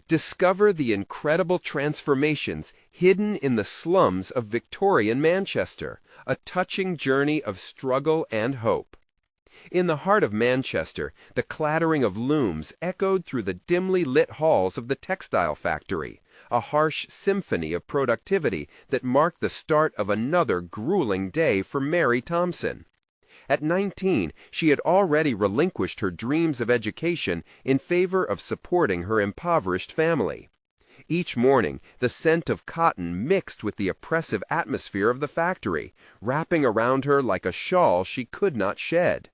Discover the incredible transformations hidden in the slums of Victorian Manchester, a touching journey of struggle and hope. In the heart of Manchester, the clattering of looms echoed through the dimly lit halls of the textile factory, a harsh symphony of productivity that marked the start of another grueling day for Mary Thompson. At 19, she had already relinquished her dreams of education in favor of supporting her impoverished family. Each morning, the scent of cotton mixed with the oppressive atmosphere of the factory, wrapping around her like a shawl she could not shed.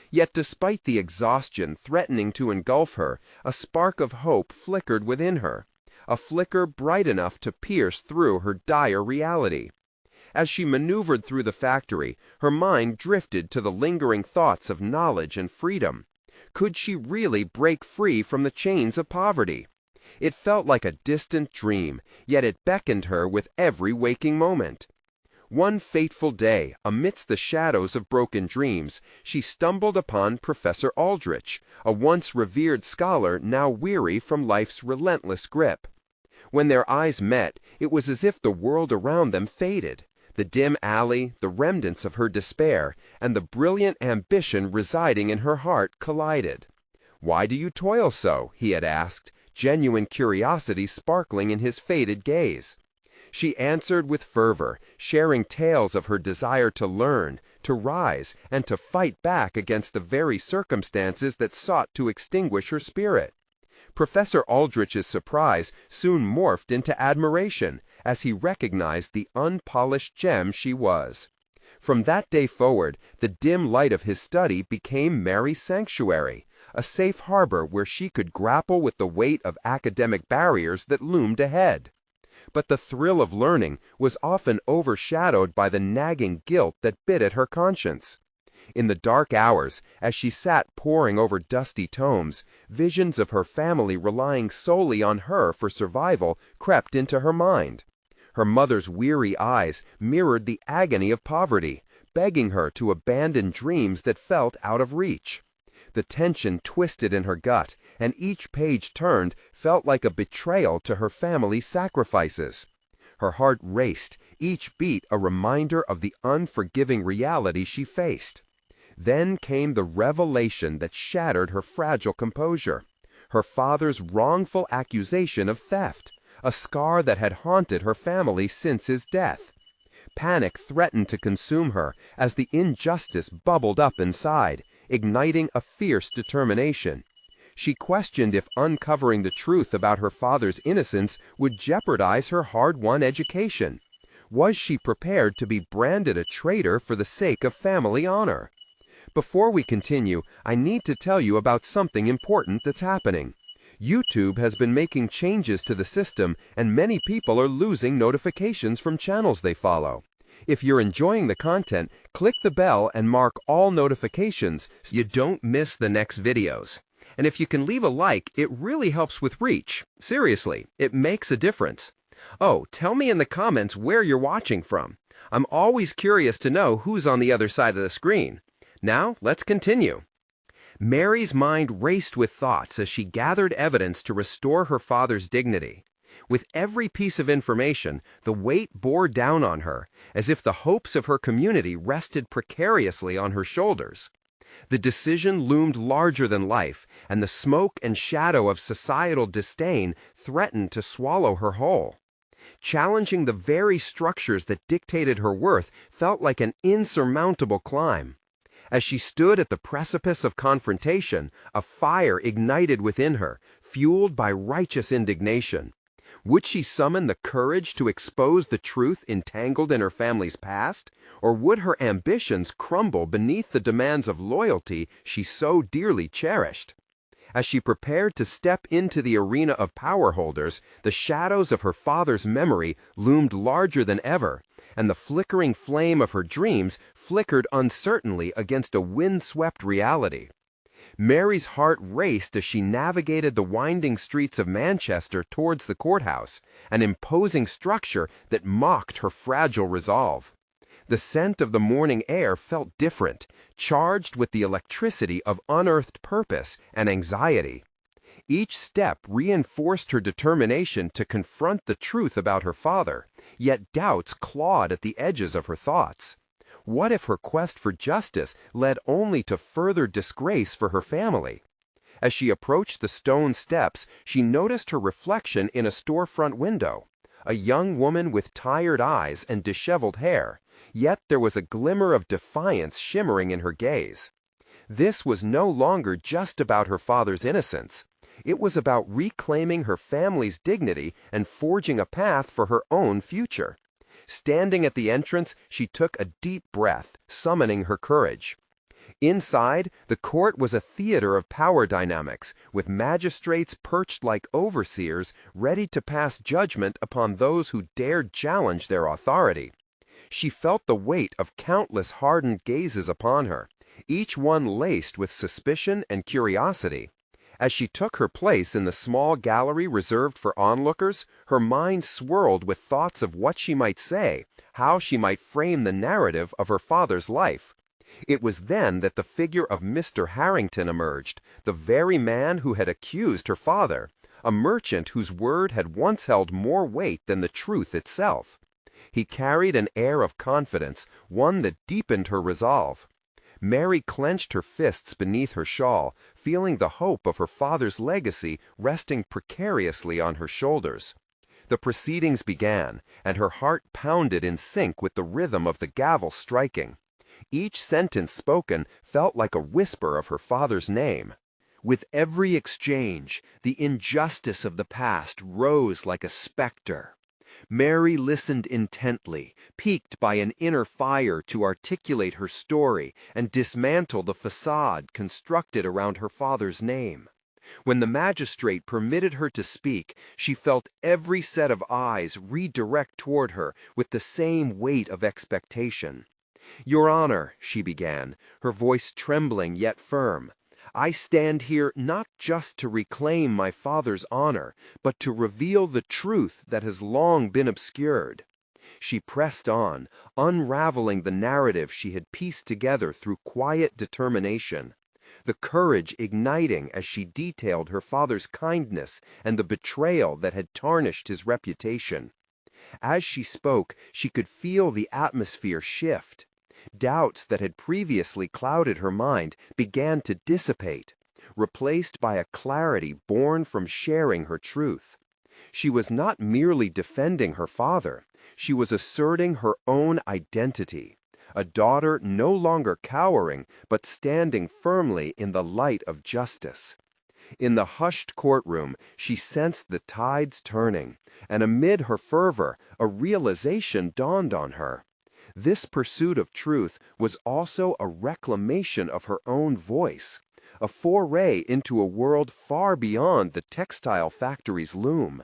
Yet despite the exhaustion threatening to engulf her, a spark of hope flickered within her, a flicker bright enough to pierce through her dire reality. As she maneuvered through the factory, her mind drifted to the lingering thoughts of knowledge and freedom. Could she really break free from the chains of poverty? It felt like a distant dream, yet it beckoned her with every waking moment. One fateful day, amidst the shadows of broken dreams, she stumbled upon Professor Aldrich, a once revered scholar now weary from life's relentless grip. When their eyes met, it was as if the world around them faded. The dim alley, the remnants of her despair, and the brilliant ambition residing in her heart collided. "Why do you toil so?" he had asked, genuine curiosity sparkling in his faded gaze. She answered with fervor, sharing tales of her desire to learn, to rise, and to fight back against the very circumstances that sought to extinguish her spirit. Professor Aldrich's surprise soon morphed into admiration as he recognized the unpolished gem she was. From that day forward, the dim light of his study became Mary's sanctuary, a safe harbor where she could grapple with the weight of academic barriers that loomed ahead. But the thrill of learning was often overshadowed by the nagging guilt that bit at her conscience. In the dark hours, as she sat poring over dusty tomes, visions of her family relying solely on her for survival crept into her mind. Her mother's weary eyes mirrored the agony of poverty, begging her to abandon dreams that felt out of reach. The tension twisted in her gut, and each page turned felt like a betrayal to her family's sacrifices. Her heart raced, each beat a reminder of the unforgiving reality she faced. Then came the revelation that shattered her fragile composure. Her father's wrongful accusation of theft, a scar that had haunted her family since his death. Panic threatened to consume her as the injustice bubbled up inside, igniting a fierce determination. She questioned if uncovering the truth about her father's innocence would jeopardize her hard-won education. Was she prepared to be branded a traitor for the sake of family honor? Before we continue, I need to tell you about something important that's happening. YouTube has been making changes to the system, and many people are losing notifications from channels they follow. If you're enjoying the content, click the bell and mark all notifications so you don't miss the next videos. And if you can leave a like, it really helps with reach. Seriously, it makes a difference. Oh, tell me in the comments where you're watching from. I'm always curious to know who's on the other side of the screen. Now, let's continue. Mary's mind raced with thoughts as she gathered evidence to restore her father's dignity. With every piece of information, the weight bore down on her, as if the hopes of her community rested precariously on her shoulders. The decision loomed larger than life, and the smoke and shadow of societal disdain threatened to swallow her whole. Challenging the very structures that dictated her worth felt like an insurmountable climb. As she stood at the precipice of confrontation, a fire ignited within her, fueled by righteous indignation. Would she summon the courage to expose the truth entangled in her family's past, or would her ambitions crumble beneath the demands of loyalty she so dearly cherished? As she prepared to step into the arena of power holders, the shadows of her father's memory loomed larger than ever, and the flickering flame of her dreams flickered uncertainly against a wind-swept reality. Mary's heart raced as she navigated the winding streets of Manchester towards the courthouse, an imposing structure that mocked her fragile resolve. The scent of the morning air felt different, charged with the electricity of unearthed purpose and anxiety. Each step reinforced her determination to confront the truth about her father, yet doubts clawed at the edges of her thoughts. What if her quest for justice led only to further disgrace for her family? As she approached the stone steps, she noticed her reflection in a storefront window. A young woman with tired eyes and disheveled hair, yet there was a glimmer of defiance shimmering in her gaze. This was no longer just about her father's innocence. It was about reclaiming her family's dignity and forging a path for her own future. Standing at the entrance, she took a deep breath, summoning her courage. Inside, the court was a theater of power dynamics, with magistrates perched like overseers, ready to pass judgment upon those who dared challenge their authority. She felt the weight of countless hardened gazes upon her, each one laced with suspicion and curiosity. As she took her place in the small gallery reserved for onlookers, her mind swirled with thoughts of what she might say, how she might frame the narrative of her father's life. It was then that the figure of Mr. Harrington emerged, the very man who had accused her father, a merchant whose word had once held more weight than the truth itself. He carried an air of confidence, one that deepened her resolve. Mary clenched her fists beneath her shawl, feeling the hope of her father's legacy resting precariously on her shoulders. The proceedings began, and her heart pounded in sync with the rhythm of the gavel striking. Each sentence spoken felt like a whisper of her father's name. With every exchange, the injustice of the past rose like a specter. Mary listened intently, piqued by an inner fire to articulate her story and dismantle the facade constructed around her father's name. When the magistrate permitted her to speak, she felt every set of eyes redirect toward her with the same weight of expectation. "Your Honor," she began, her voice trembling yet firm, "I stand here not just to reclaim my father's honor, but to reveal the truth that has long been obscured." She pressed on, unraveling the narrative she had pieced together through quiet determination, the courage igniting as she detailed her father's kindness and the betrayal that had tarnished his reputation. As she spoke, she could feel the atmosphere shift. Doubts that had previously clouded her mind began to dissipate, replaced by a clarity born from sharing her truth. She was not merely defending her father, she was asserting her own identity, a daughter no longer cowering but standing firmly in the light of justice. In the hushed courtroom, she sensed the tides turning, and amid her fervor, a realization dawned on her. This pursuit of truth was also a reclamation of her own voice, a foray into a world far beyond the textile factory's loom.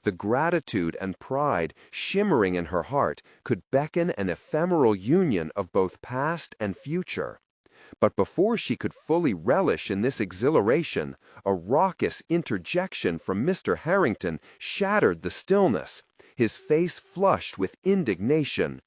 The gratitude and pride shimmering in her heart could beckon an ephemeral union of both past and future. But before she could fully relish in this exhilaration, a raucous interjection from Mr. Harrington shattered the stillness, his face flushed with indignation.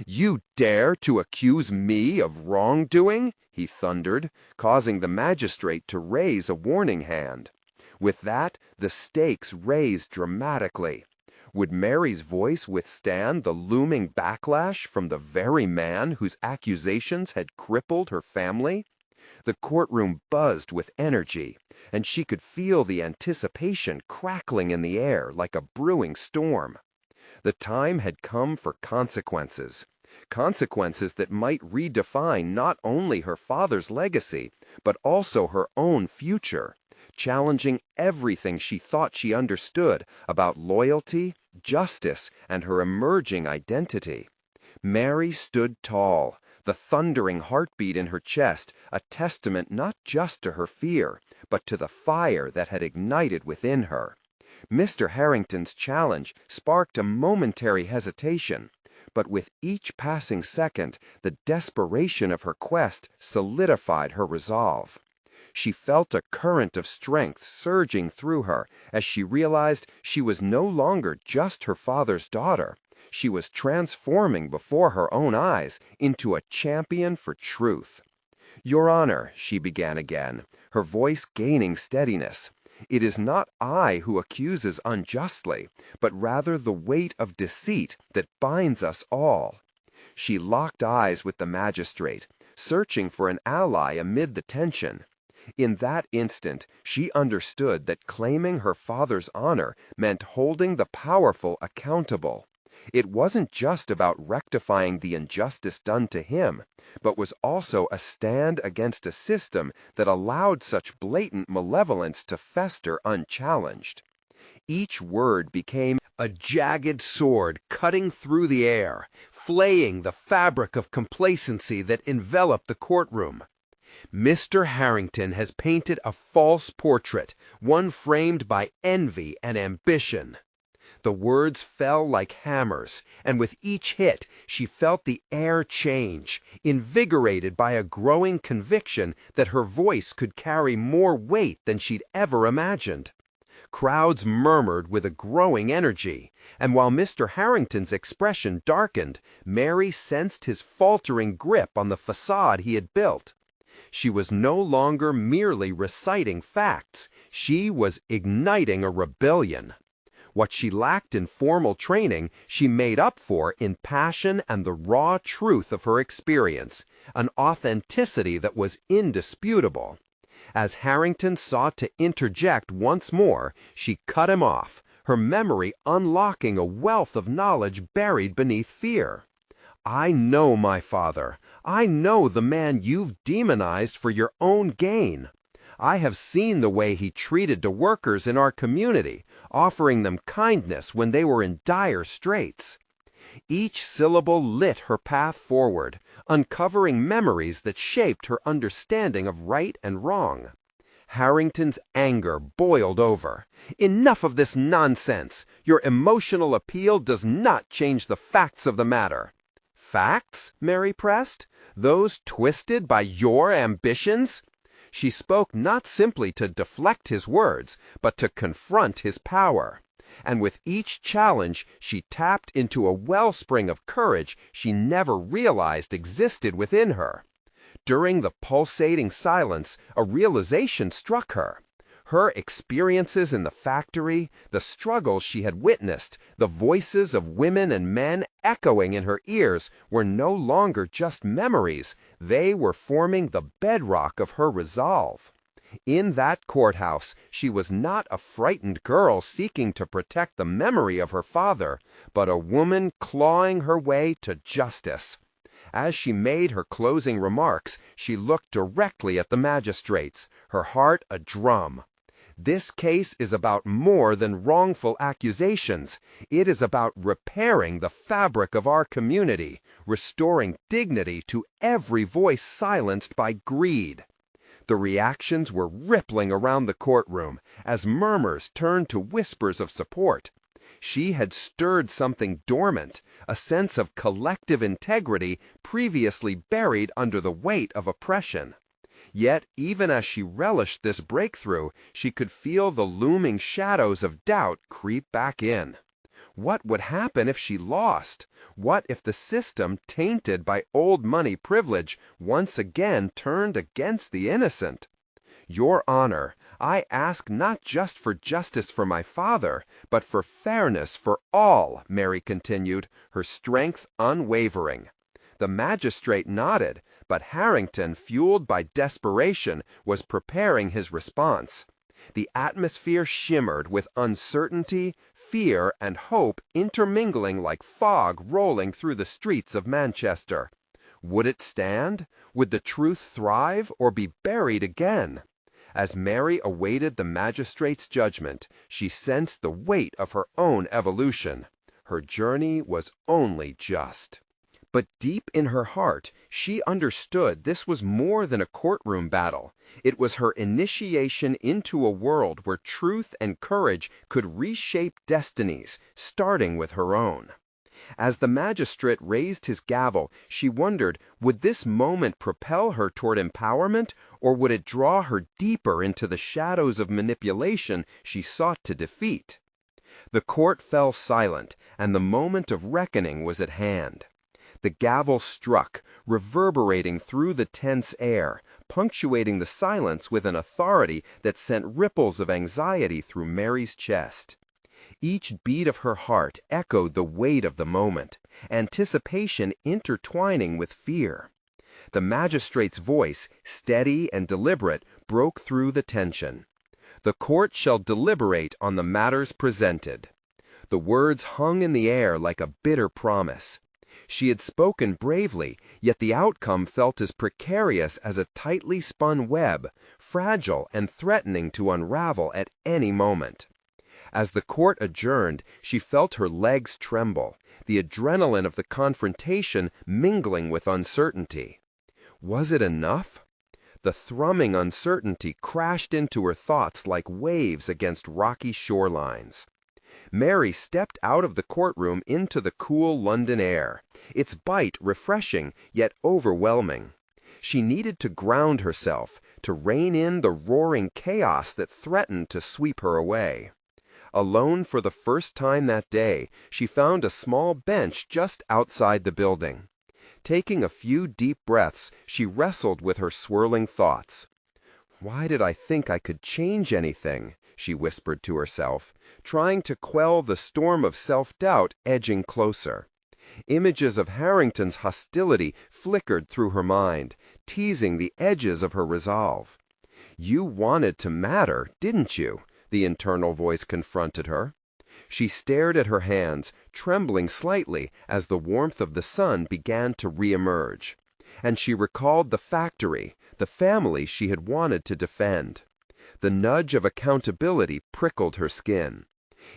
"You dare to accuse me of wrongdoing?" he thundered, causing the magistrate to raise a warning hand. With that, the stakes raised dramatically. Would Mary's voice withstand the looming backlash from the very man whose accusations had crippled her family? The courtroom buzzed with energy, and she could feel the anticipation crackling in the air like a brewing storm. The time had come for consequences. Consequences that might redefine not only her father's legacy, but also her own future, challenging everything she thought she understood about loyalty, justice, and her emerging identity. Mary stood tall, the thundering heartbeat in her chest a testament not just to her fear, but to the fire that had ignited within her. Mr. Harrington's challenge sparked a momentary hesitation, but with each passing second, the desperation of her quest solidified her resolve. She felt a current of strength surging through her as she realized she was no longer just her father's daughter. She was transforming before her own eyes into a champion for truth. "Your Honor," she began again, her voice gaining steadiness, It is not I who accuses unjustly, but rather the weight of deceit that binds us all." She locked eyes with the magistrate, searching for an ally amid the tension. In that instant, she understood that claiming her father's honor meant holding the powerful accountable. It wasn't just about rectifying the injustice done to him, but was also a stand against a system that allowed such blatant malevolence to fester unchallenged. Each word became a jagged sword cutting through the air, flaying the fabric of complacency that enveloped the courtroom. "Mr. Harrington has painted a false portrait, one framed by envy and ambition." The words fell like hammers, and with each hit, she felt the air change, invigorated by a growing conviction that her voice could carry more weight than she'd ever imagined. Crowds murmured with a growing energy, and while Mr. Harrington's expression darkened, Mary sensed his faltering grip on the facade he had built. She was no longer merely reciting facts, she was igniting a rebellion. What she lacked in formal training, she made up for in passion and the raw truth of her experience, an authenticity that was indisputable. As Harrington sought to interject once more, she cut him off, her memory unlocking a wealth of knowledge buried beneath fear. "I know my father. I know the man you've demonized for your own gain. I have seen the way he treated the workers in our community, offering them kindness when they were in dire straits." Each syllable lit her path forward, uncovering memories that shaped her understanding of right and wrong. Harrington's anger boiled over. "Enough of this nonsense! Your emotional appeal does not change the facts of the matter." "Facts?" Mary pressed. "Those twisted by your ambitions?" She spoke not simply to deflect his words, but to confront his power. And with each challenge, she tapped into a wellspring of courage she never realized existed within her. During the pulsating silence, a realization struck her. Her experiences in the factory, the struggles she had witnessed, the voices of women and men echoing in her ears were no longer just memories, they were forming the bedrock of her resolve. In that courthouse, she was not a frightened girl seeking to protect the memory of her father, but a woman clawing her way to justice. As she made her closing remarks, she looked directly at the magistrates, her heart a drum. This case is about more than wrongful accusations. It is about repairing the fabric of our community, restoring dignity to every voice silenced by greed. The reactions were rippling around the courtroom as murmurs turned to whispers of support. She had stirred something dormant, a sense of collective integrity previously buried under the weight of oppression. Yet, even as she relished this breakthrough, she could feel the looming shadows of doubt creep back in. What would happen if she lost? What if the system, tainted by old money privilege, once again turned against the innocent? "Your Honor, I ask not just for justice for my father, but for fairness for all," Mary continued, her strength unwavering. The magistrate nodded, but Harrington, fueled by desperation, was preparing his response. The atmosphere shimmered with uncertainty, fear, and hope intermingling like fog rolling through the streets of Manchester. Would it stand? Would the truth thrive or be buried again? As Mary awaited the magistrate's judgment, she sensed the weight of her own evolution. Her journey was only just. But deep in her heart, she understood this was more than a courtroom battle. It was her initiation into a world where truth and courage could reshape destinies, starting with her own. As the magistrate raised his gavel, she wondered, would this moment propel her toward empowerment, or would it draw her deeper into the shadows of manipulation she sought to defeat? The court fell silent, and the moment of reckoning was at hand. The gavel struck, reverberating through the tense air, punctuating the silence with an authority that sent ripples of anxiety through Mary's chest. Each beat of her heart echoed the weight of the moment, anticipation intertwining with fear. The magistrate's voice, steady and deliberate, broke through the tension. "The court shall deliberate on the matters presented." The words hung in the air like a bitter promise. She had spoken bravely, yet the outcome felt as precarious as a tightly spun web, fragile and threatening to unravel at any moment. As the court adjourned, she felt her legs tremble, the adrenaline of the confrontation mingling with uncertainty. Was it enough? The thrumming uncertainty crashed into her thoughts like waves against rocky shorelines. Mary stepped out of the courtroom into the cool London air, its bite refreshing yet overwhelming. She needed to ground herself, to rein in the roaring chaos that threatened to sweep her away. Alone for the first time that day, she found a small bench just outside the building. Taking a few deep breaths, she wrestled with her swirling thoughts. "Why did I think I could change anything?" she whispered to herself, trying to quell the storm of self-doubt edging closer. Images of Harrington's hostility flickered through her mind, teasing the edges of her resolve. "You wanted to matter, didn't you?" the internal voice confronted her. She stared at her hands, trembling slightly as the warmth of the sun began to re-emerge. And she recalled the factory, the family she had wanted to defend. The nudge of accountability prickled her skin.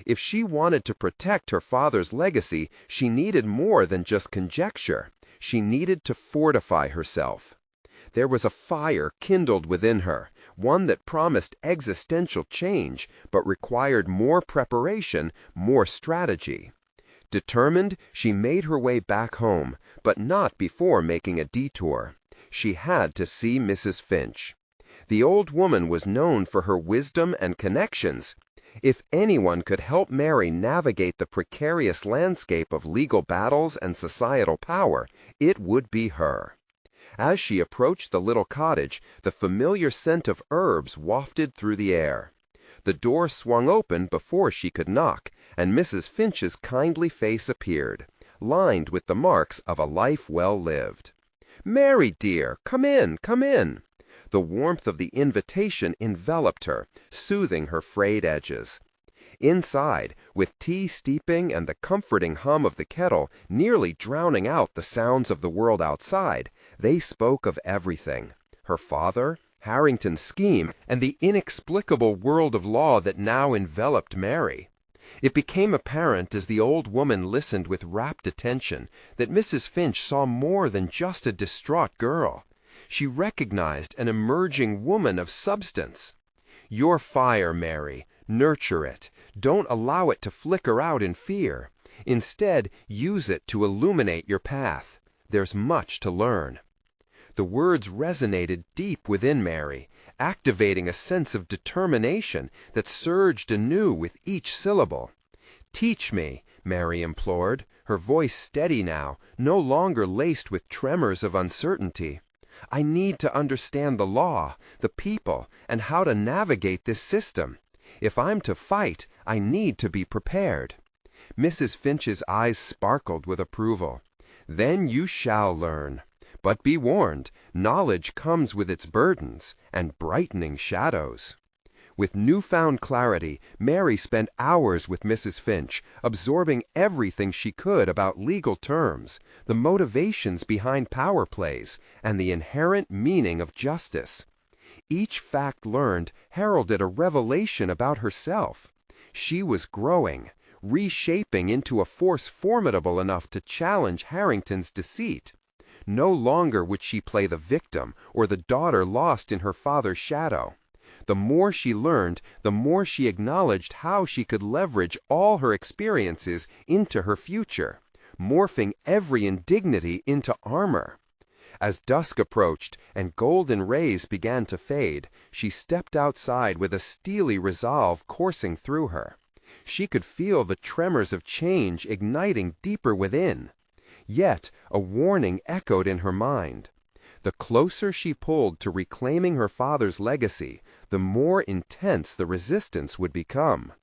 If she wanted to protect her father's legacy, she needed more than just conjecture. She needed to fortify herself. There was a fire kindled within her, one that promised existential change, but required more preparation, more strategy. Determined, she made her way back home, but not before making a detour. She had to see Mrs. Finch. The old woman was known for her wisdom and connections. If anyone could help Mary navigate the precarious landscape of legal battles and societal power, it would be her. As she approached the little cottage, the familiar scent of herbs wafted through the air. The door swung open before she could knock, and Mrs. Finch's kindly face appeared, lined with the marks of a life well lived. "Mary, dear, come in, come in." The warmth of the invitation enveloped her, soothing her frayed edges. Inside, with tea steeping and the comforting hum of the kettle nearly drowning out the sounds of the world outside, they spoke of everything: her father, Harrington's scheme, and the inexplicable world of law that now enveloped Mary. It became apparent as the old woman listened with rapt attention that Mrs. Finch saw more than just a distraught girl. She recognized an emerging woman of substance. "Your fire, Mary. Nurture it. Don't allow it to flicker out in fear. Instead, use it to illuminate your path. There's much to learn." The words resonated deep within Mary, activating a sense of determination that surged anew with each syllable. "Teach me," Mary implored, her voice steady now, no longer laced with tremors of uncertainty. "I need to understand the law, the people, and how to navigate this system. If I'm to fight, I need to be prepared." Mrs. Finch's eyes sparkled with approval. "Then you shall learn. But be warned, knowledge comes with its burdens and brightening shadows." With newfound clarity, Mary spent hours with Mrs. Finch, absorbing everything she could about legal terms, the motivations behind power plays, and the inherent meaning of justice. Each fact learned heralded a revelation about herself. She was growing, reshaping into a force formidable enough to challenge Harrington's deceit. No longer would she play the victim or the daughter lost in her father's shadow. The more she learned, the more she acknowledged how she could leverage all her experiences into her future, morphing every indignity into armor. As dusk approached and golden rays began to fade, she stepped outside with a steely resolve coursing through her. She could feel the tremors of change igniting deeper within. Yet a warning echoed in her mind. The closer she pulled to reclaiming her father's legacy, the more intense the resistance would become.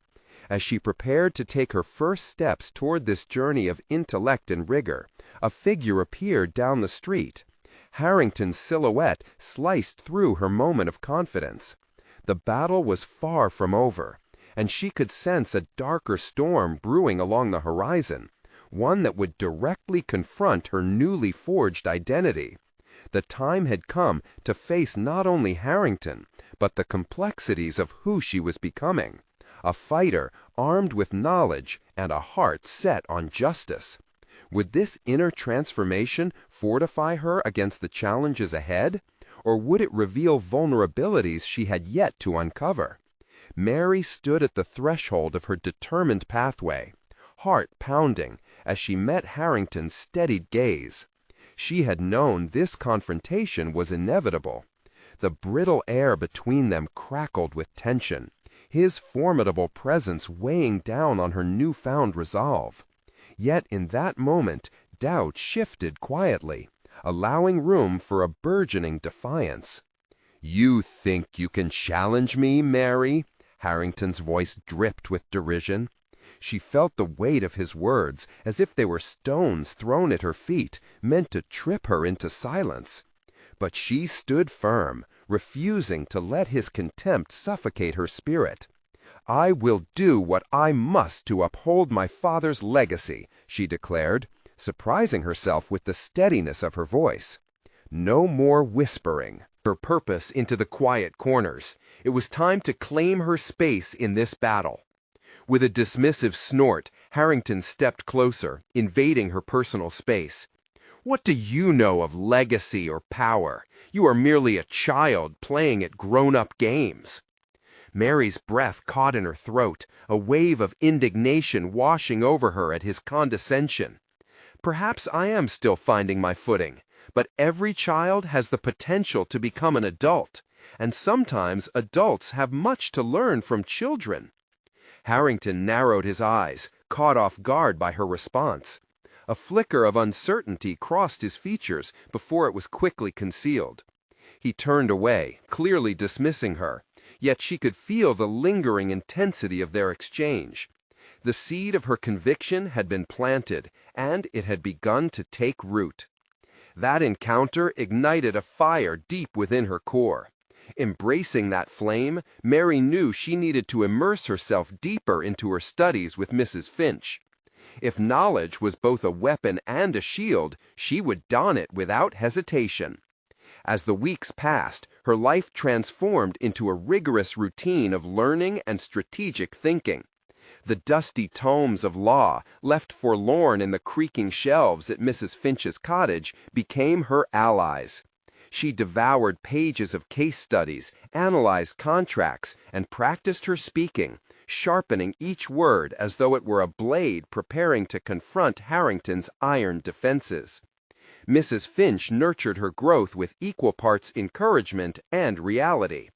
As she prepared to take her first steps toward this journey of intellect and rigor, a figure appeared down the street. Harrington's silhouette sliced through her moment of confidence. The battle was far from over, and she could sense a darker storm brewing along the horizon, one that would directly confront her newly forged identity. The time had come to face not only Harrington, but the complexities of who she was becoming. A fighter armed with knowledge and a heart set on justice. Would this inner transformation fortify her against the challenges ahead, or would it reveal vulnerabilities she had yet to uncover? Mary stood at the threshold of her determined pathway, heart pounding as she met Harrington's steadied gaze. She had known this confrontation was inevitable. The brittle air between them crackled with tension, his formidable presence weighing down on her newfound resolve. Yet in that moment, doubt shifted quietly, allowing room for a burgeoning defiance. "You think you can challenge me, Mary?" Harrington's voice dripped with derision. She felt the weight of his words as if they were stones thrown at her feet, meant to trip her into silence. But she stood firm, refusing to let his contempt suffocate her spirit. "I will do what I must to uphold my father's legacy," she declared, surprising herself with the steadiness of her voice. No more whispering her purpose into the quiet corners. It was time to claim her space in this battle. With a dismissive snort, Harrington stepped closer, invading her personal space. "What do you know of legacy or power? You are merely a child playing at grown-up games." Mary's breath caught in her throat, a wave of indignation washing over her at his condescension. "Perhaps I am still finding my footing, but every child has the potential to become an adult, and sometimes adults have much to learn from children." Harrington narrowed his eyes, caught off guard by her response. A flicker of uncertainty crossed his features before it was quickly concealed. He turned away, clearly dismissing her, yet she could feel the lingering intensity of their exchange. The seed of her conviction had been planted, and it had begun to take root. That encounter ignited a fire deep within her core. Embracing that flame, Mary knew she needed to immerse herself deeper into her studies with Mrs. Finch. If knowledge was both a weapon and a shield, she would don it without hesitation. As the weeks passed, her life transformed into a rigorous routine of learning and strategic thinking. The dusty tomes of law, left forlorn in the creaking shelves at Mrs. Finch's cottage, became her allies. She devoured pages of case studies, analyzed contracts, and practiced her speaking, sharpening each word as though it were a blade preparing to confront Harrington's iron defenses. Mrs. Finch nurtured her growth with equal parts encouragement and reality.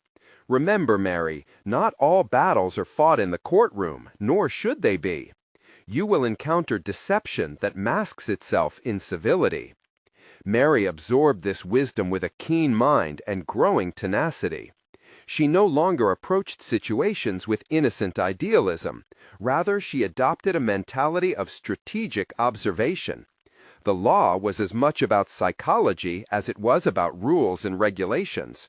"Remember, Mary, not all battles are fought in the courtroom, nor should they be. You will encounter deception that masks itself in civility." Mary absorbed this wisdom with a keen mind and growing tenacity. She no longer approached situations with innocent idealism. Rather, she adopted a mentality of strategic observation. The law was as much about psychology as it was about rules and regulations.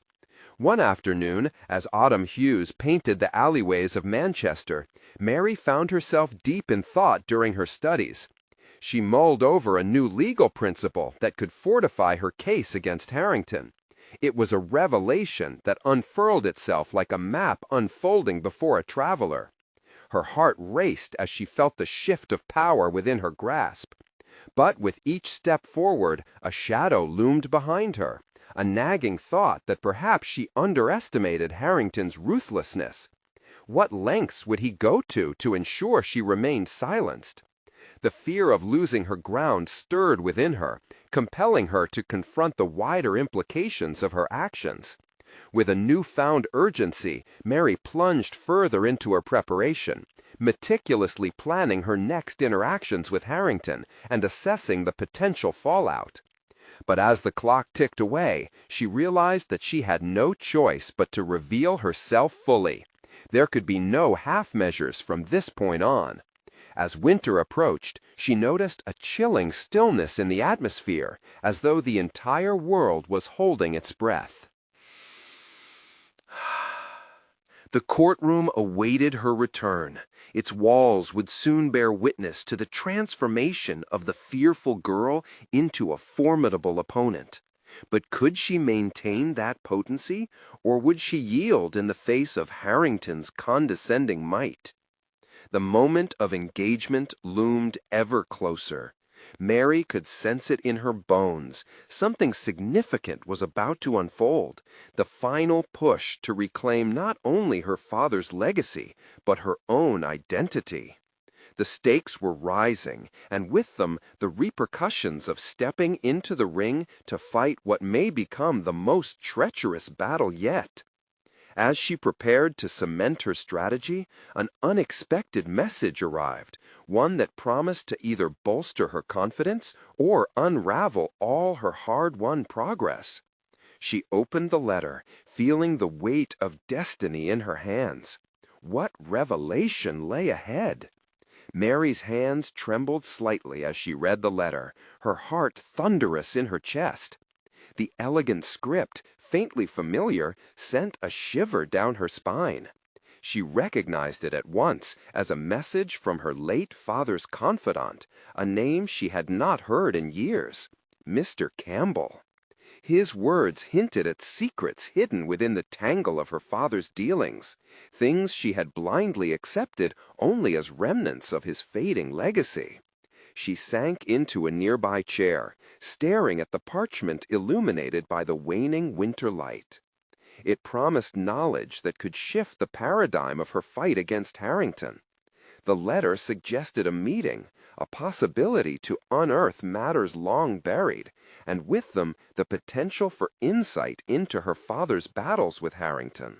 One afternoon, as autumn hues painted the alleyways of Manchester, Mary found herself deep in thought during her studies. She mulled over a new legal principle that could fortify her case against Harrington. It was a revelation that unfurled itself like a map unfolding before a traveler. Her heart raced as she felt the shift of power within her grasp. But with each step forward, a shadow loomed behind her, a nagging thought that perhaps she underestimated Harrington's ruthlessness. What lengths would he go to ensure she remained silenced? The fear of losing her ground stirred within her, compelling her to confront the wider implications of her actions. With a newfound urgency, Mary plunged further into her preparation, meticulously planning her next interactions with Harrington and assessing the potential fallout. But as the clock ticked away, she realized that she had no choice but to reveal herself fully. There could be no half measures from this point on. As winter approached, she noticed a chilling stillness in the atmosphere, as though the entire world was holding its breath. The courtroom awaited her return. Its walls would soon bear witness to the transformation of the fearful girl into a formidable opponent. But could she maintain that potency, or would she yield in the face of Harrington's condescending might? The moment of engagement loomed ever closer. Mary could sense it in her bones. Something significant was about to unfold, the final push to reclaim not only her father's legacy, but her own identity. The stakes were rising, and with them the repercussions of stepping into the ring to fight what may become the most treacherous battle yet. As she prepared to cement her strategy, an unexpected message arrived, one that promised to either bolster her confidence or unravel all her hard-won progress. She opened the letter, feeling the weight of destiny in her hands. What revelation lay ahead? Mary's hands trembled slightly as she read the letter, her heart thunderous in her chest. The elegant script, faintly familiar, sent a shiver down her spine. She recognized it at once as a message from her late father's confidant, a name she had not heard in years, Mr. Campbell. His words hinted at secrets hidden within the tangle of her father's dealings, things she had blindly accepted only as remnants of his fading legacy. She sank into a nearby chair, staring at the parchment illuminated by the waning winter light. It promised knowledge that could shift the paradigm of her fight against Harrington. The letter suggested a meeting, a possibility to unearth matters long buried, and with them the potential for insight into her father's battles with Harrington.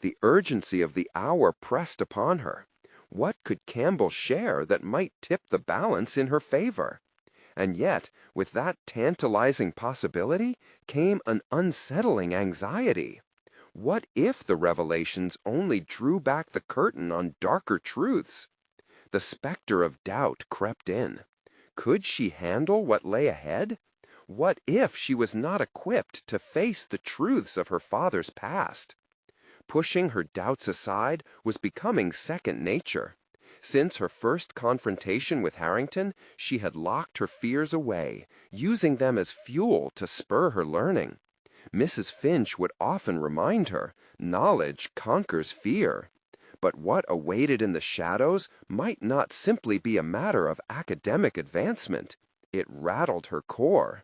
The urgency of the hour pressed upon her. What could Campbell share that might tip the balance in her favor? And yet, with that tantalizing possibility came an unsettling anxiety. What if the revelations only drew back the curtain on darker truths? The specter of doubt crept in. Could she handle what lay ahead? What if she was not equipped to face the truths of her father's past? Pushing her doubts aside was becoming second nature. Since her first confrontation with Harrington, she had locked her fears away, using them as fuel to spur her learning. Mrs. Finch would often remind her, knowledge conquers fear. But what awaited in the shadows might not simply be a matter of academic advancement. It rattled her core.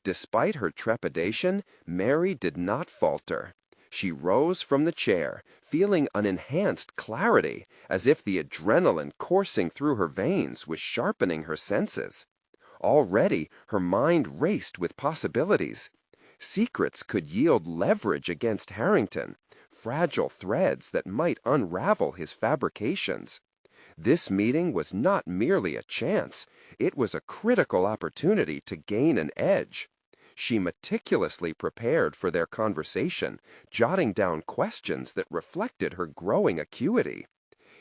Despite her trepidation, Mary did not falter. She rose from the chair, feeling an enhanced clarity, as if the adrenaline coursing through her veins was sharpening her senses. Already her mind raced with possibilities. Secrets could yield leverage against Harrington, fragile threads that might unravel his fabrications. This meeting was not merely a chance, it was a critical opportunity to gain an edge. She meticulously prepared for their conversation, jotting down questions that reflected her growing acuity.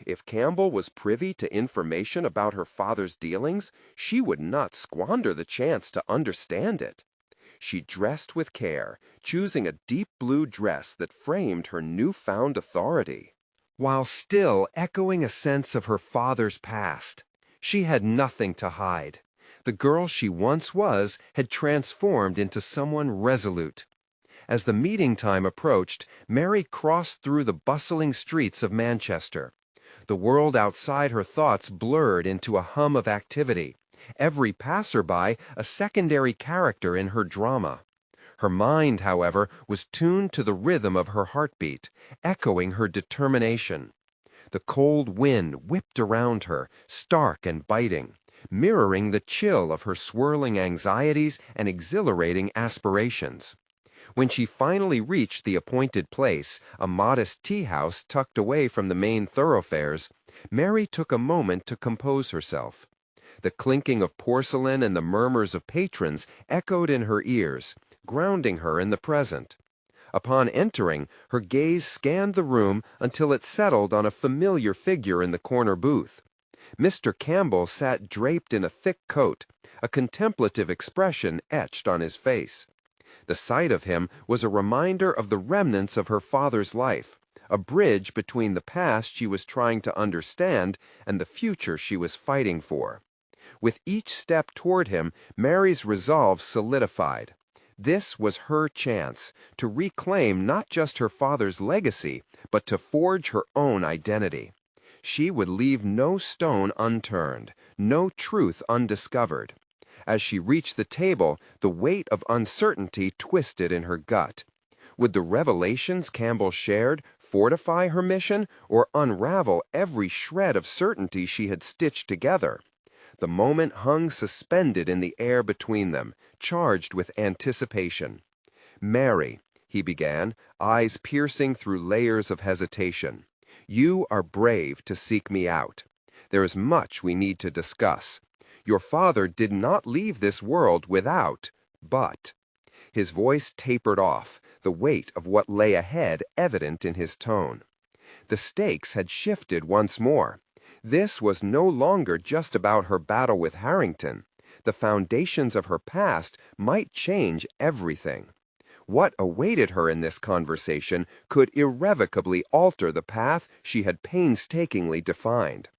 If Campbell was privy to information about her father's dealings, she would not squander the chance to understand it. She dressed with care, choosing a deep blue dress that framed her newfound authority. While still echoing a sense of her father's past, she had nothing to hide. The girl she once was had transformed into someone resolute. As the meeting time approached, Mary crossed through the bustling streets of Manchester. The world outside her thoughts blurred into a hum of activity, every passerby a secondary character in her drama. Her mind, however, was tuned to the rhythm of her heartbeat, echoing her determination. The cold wind whipped around her, stark and biting, mirroring the chill of her swirling anxieties and exhilarating aspirations. When she finally reached the appointed place, a modest tea-house tucked away from the main thoroughfares, Mary took a moment to compose herself. The clinking of porcelain and the murmurs of patrons echoed in her ears, grounding her in the present. Upon entering, her gaze scanned the room until it settled on a familiar figure in the corner booth. Mr. Campbell sat draped in a thick coat, a contemplative expression etched on his face. The sight of him was a reminder of the remnants of her father's life, a bridge between the past she was trying to understand and the future she was fighting for. With each step toward him, Mary's resolve solidified. This was her chance to reclaim not just her father's legacy, but to forge her own identity. She would leave no stone unturned, no truth undiscovered. As she reached the table, the weight of uncertainty twisted in her gut. Would the revelations Campbell shared fortify her mission or unravel every shred of certainty she had stitched together? The moment hung suspended in the air between them, charged with anticipation. "Mary," he began, eyes piercing through layers of hesitation, "you are brave to seek me out. There is much we need to discuss. Your father did not leave this world without, but—" His voice tapered off, the weight of what lay ahead evident in his tone. The stakes had shifted once more. This was no longer just about her battle with Harrington. The foundations of her past might change everything. What awaited her in this conversation could irrevocably alter the path she had painstakingly defined.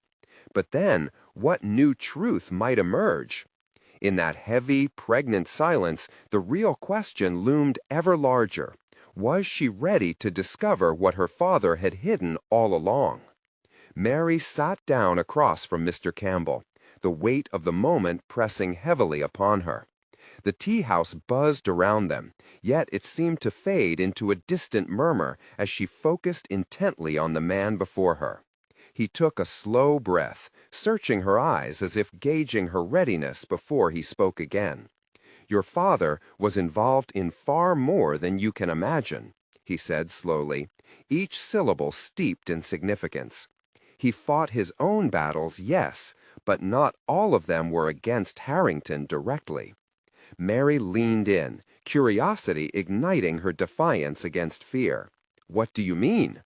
But then, what new truth might emerge? In that heavy, pregnant silence, the real question loomed ever larger. Was she ready to discover what her father had hidden all along? Mary sat down across from Mr. Campbell, the weight of the moment pressing heavily upon her. The tea-house buzzed around them, yet it seemed to fade into a distant murmur as she focused intently on the man before her. He took a slow breath, searching her eyes as if gauging her readiness before he spoke again. "Your father was involved in far more than you can imagine," he said slowly, each syllable steeped in significance. "He fought his own battles, yes, but not all of them were against Harrington directly." Mary leaned in, curiosity igniting her defiance against fear. "What do you mean?"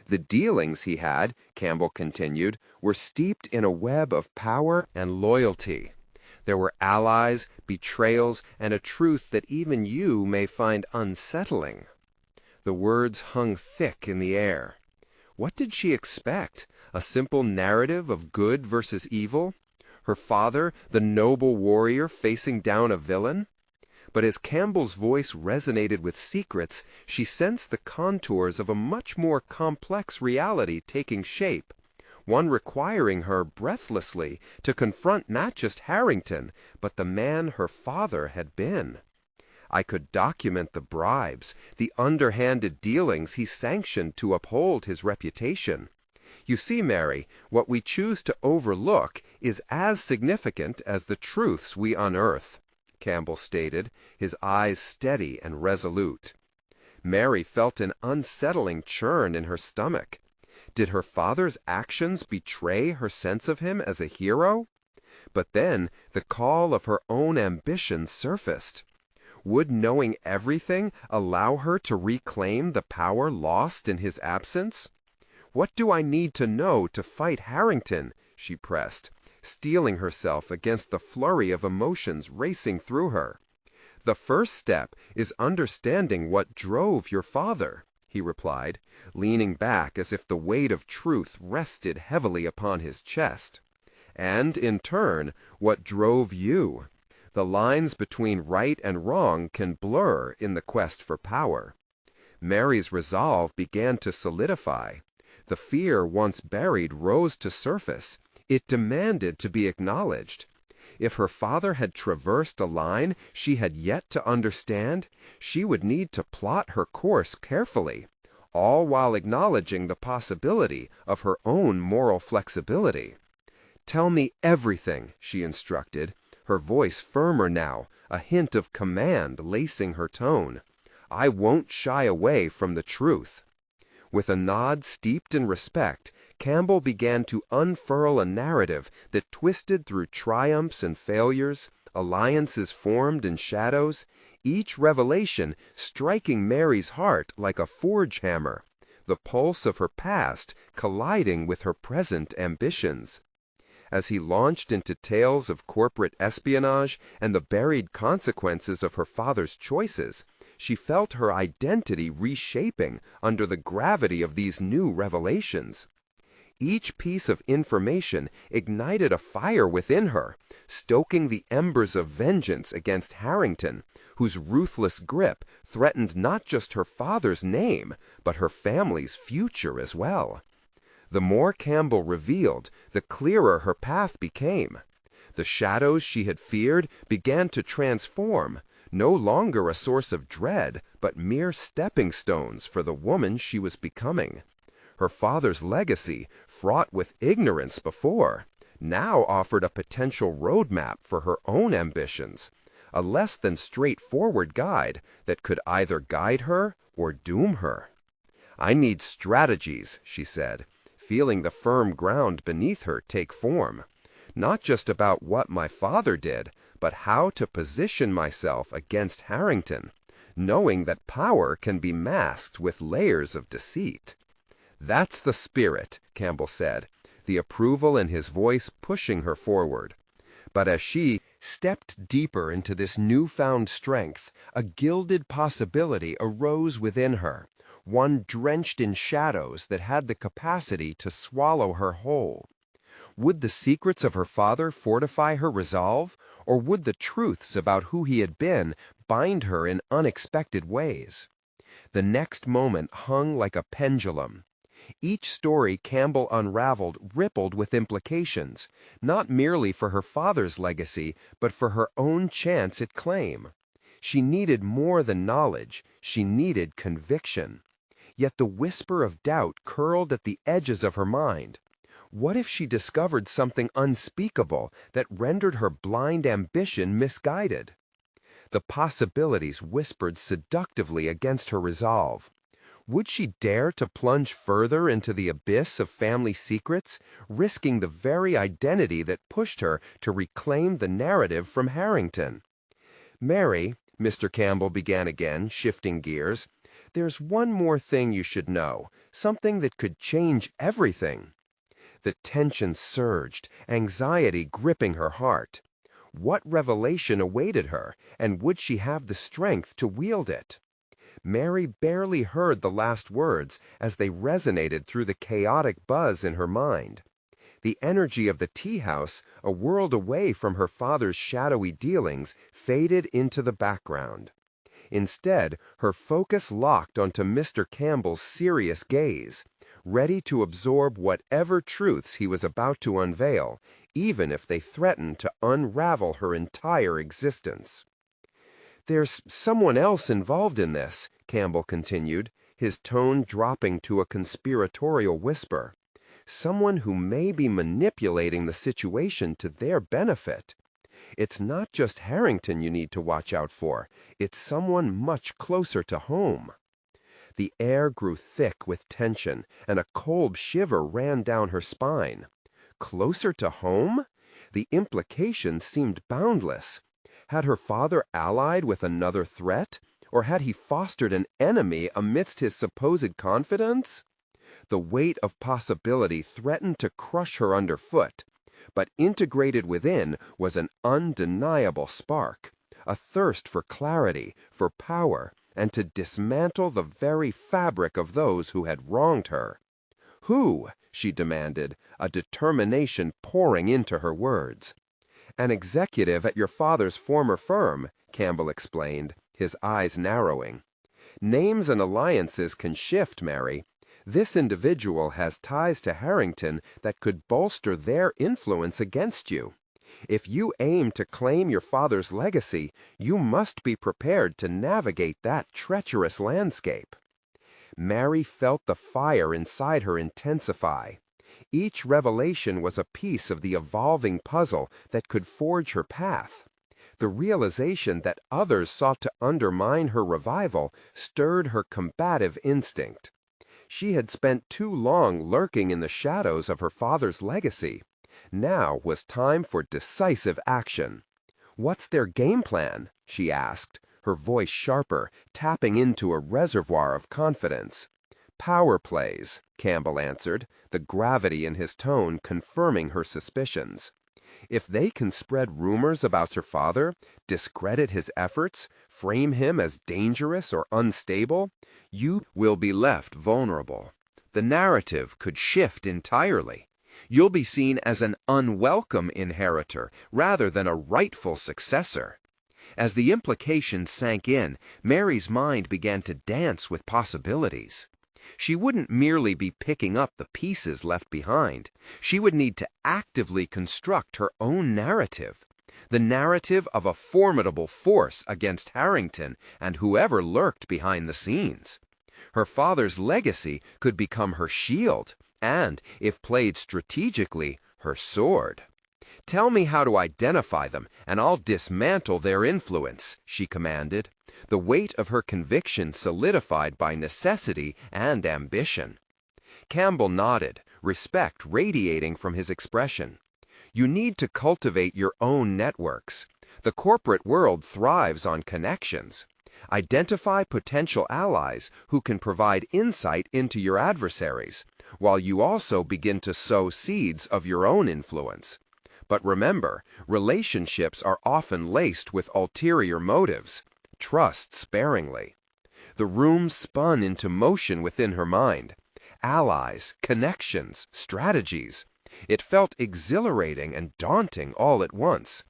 "The dealings he had," Campbell continued, "were steeped in a web of power and loyalty. There were allies, betrayals, and a truth that even you may find unsettling." The words hung thick in the air. What did she expect? A simple narrative of good versus evil? Her father, the noble warrior, facing down a villain? But as Campbell's voice resonated with secrets, she sensed the contours of a much more complex reality taking shape, one requiring her breathlessly to confront not just Harrington, but the man her father had been. "I could document the bribes, the underhanded dealings he sanctioned to uphold his reputation. You see, Mary, what we choose to overlook is as significant as the truths we unearth," Campbell stated, his eyes steady and resolute. Mary felt an unsettling churn in her stomach. Did her father's actions betray her sense of him as a hero? But then the call of her own ambition surfaced. Would knowing everything allow her to reclaim the power lost in his absence? "What do I need to know to fight Harrington?" she pressed, steeling herself against the flurry of emotions racing through her. "The first step is understanding what drove your father," he replied, leaning back as if the weight of truth rested heavily upon his chest. "And, in turn, what drove you. The lines between right and wrong can blur in the quest for power." Mary's resolve began to solidify. The fear once buried rose to surface. It demanded to be acknowledged. If her father had traversed a line she had yet to understand, she would need to plot her course carefully, all while acknowledging the possibility of her own moral flexibility. "Tell me everything," she instructed, her voice firmer now, a hint of command lacing her tone. "I won't shy away from the truth." With a nod steeped in respect, Campbell began to unfurl a narrative that twisted through triumphs and failures, alliances formed in shadows, each revelation striking Mary's heart like a forge hammer, the pulse of her past colliding with her present ambitions. As he launched into tales of corporate espionage and the buried consequences of her father's choices, she felt her identity reshaping under the gravity of these new revelations. Each piece of information ignited a fire within her, stoking the embers of vengeance against Harrington, whose ruthless grip threatened not just her father's name, but her family's future as well. The more Campbell revealed, the clearer her path became. The shadows she had feared began to transform, no longer a source of dread, but mere stepping stones for the woman she was becoming. Her father's legacy, fraught with ignorance before, now offered a potential roadmap for her own ambitions, a less than straightforward guide that could either guide her or doom her. "I need strategies," she said, feeling the firm ground beneath her take form. "Not just about what my father did, but how to position myself against Harrington, knowing that power can be masked with layers of deceit." "That's the spirit," Campbell said, the approval in his voice pushing her forward. But as she stepped deeper into this newfound strength, a gilded possibility arose within her, one drenched in shadows that had the capacity to swallow her whole. Would the secrets of her father fortify her resolve, or would the truths about who he had been bind her in unexpected ways? The next moment hung like a pendulum. Each story Campbell unraveled rippled with implications, not merely for her father's legacy, but for her own chance at claim. She needed more than knowledge, she needed conviction. Yet the whisper of doubt curled at the edges of her mind. What if she discovered something unspeakable that rendered her blind ambition misguided? The possibilities whispered seductively against her resolve. Would she dare to plunge further into the abyss of family secrets, risking the very identity that pushed her to reclaim the narrative from Harrington? "Mary," Mr. Campbell began again, shifting gears, "there's one more thing you should know, something that could change everything." The tension surged, anxiety gripping her heart. What revelation awaited her, and would she have the strength to wield it? Mary barely heard the last words as they resonated through the chaotic buzz in her mind. The energy of the tea-house, a world away from her father's shadowy dealings, faded into the background. Instead, her focus locked onto Mr. Campbell's serious gaze, ready to absorb whatever truths he was about to unveil, even if they threatened to unravel her entire existence. "There's someone else involved in this," Campbell continued, his tone dropping to a conspiratorial whisper. "Someone who may be manipulating the situation to their benefit. It's not just Harrington you need to watch out for. It's someone much closer to home." The air grew thick with tension, and a cold shiver ran down her spine. Closer to home? The implications seemed boundless. Had her father allied with another threat, or had he fostered an enemy amidst his supposed confidence? The weight of possibility threatened to crush her underfoot, but integrated within was an undeniable spark, a thirst for clarity, for power, and to dismantle the very fabric of those who had wronged her. "Who?" she demanded, a determination pouring into her words. "An executive at your father's former firm," Campbell explained, his eyes narrowing. "Names and alliances can shift, Mary. This individual has ties to Harrington that could bolster their influence against you. If you aim to claim your father's legacy, you must be prepared to navigate that treacherous landscape." Mary felt the fire inside her intensify. Each revelation was a piece of the evolving puzzle that could forge her path. The realization that others sought to undermine her revival stirred her combative instinct. She had spent too long lurking in the shadows of her father's legacy. Now was time for decisive action. "What's their game plan?" she asked, her voice sharper, tapping into a reservoir of confidence. "Power plays," Campbell answered, the gravity in his tone confirming her suspicions. "If they can spread rumors about your father, discredit his efforts, frame him as dangerous or unstable, you will be left vulnerable. The narrative could shift entirely. You'll be seen as an unwelcome inheritor rather than a rightful successor." As the implications sank in, Mary's mind began to dance with possibilities. She wouldn't merely be picking up the pieces left behind. She would need to actively construct her own narrative. The narrative of a formidable force against Harrington and whoever lurked behind the scenes. Her father's legacy could become her shield and, if played strategically, her sword. "Tell me how to identify them, and I'll dismantle their influence," she commanded, the weight of her conviction solidified by necessity and ambition. Campbell nodded, respect radiating from his expression. "You need to cultivate your own networks. The corporate world thrives on connections. Identify potential allies who can provide insight into your adversaries, while you also begin to sow seeds of your own influence. But remember, relationships are often laced with ulterior motives. Trust sparingly." The room spun into motion within her mind. Allies, connections, strategies. It felt exhilarating and daunting all at once.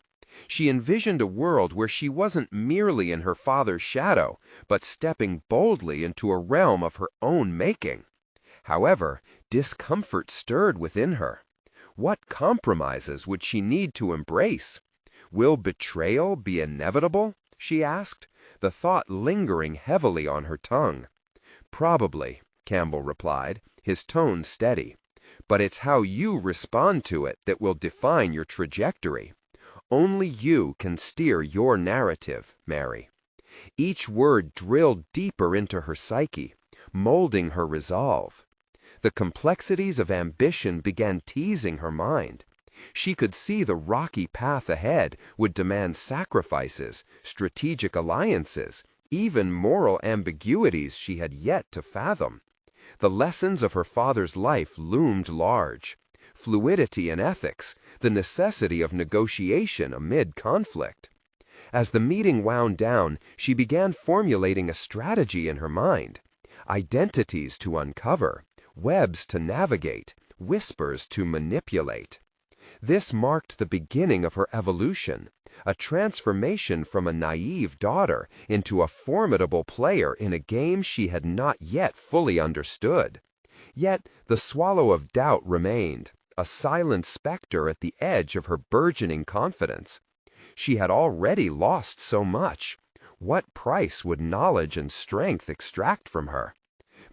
She envisioned a world where she wasn't merely in her father's shadow, but stepping boldly into a realm of her own making. However, discomfort stirred within her. What compromises would she need to embrace? "Will betrayal be inevitable?" she asked, the thought lingering heavily on her tongue. "Probably," Campbell replied, his tone steady. "But it's how you respond to it that will define your trajectory. Only you can steer your narrative, Mary." Each word drilled deeper into her psyche, molding her resolve. The complexities of ambition began teasing her mind. She could see the rocky path ahead would demand sacrifices, strategic alliances, even moral ambiguities she had yet to fathom. The lessons of her father's life loomed large. Fluidity in ethics, the necessity of negotiation amid conflict. As the meeting wound down, she began formulating a strategy in her mind. Identities to uncover, webs to navigate, whispers to manipulate. This marked the beginning of her evolution, a transformation from a naive daughter into a formidable player in a game she had not yet fully understood. Yet the swallow of doubt remained, a silent specter at the edge of her burgeoning confidence. She had already lost so much. What price would knowledge and strength extract from her?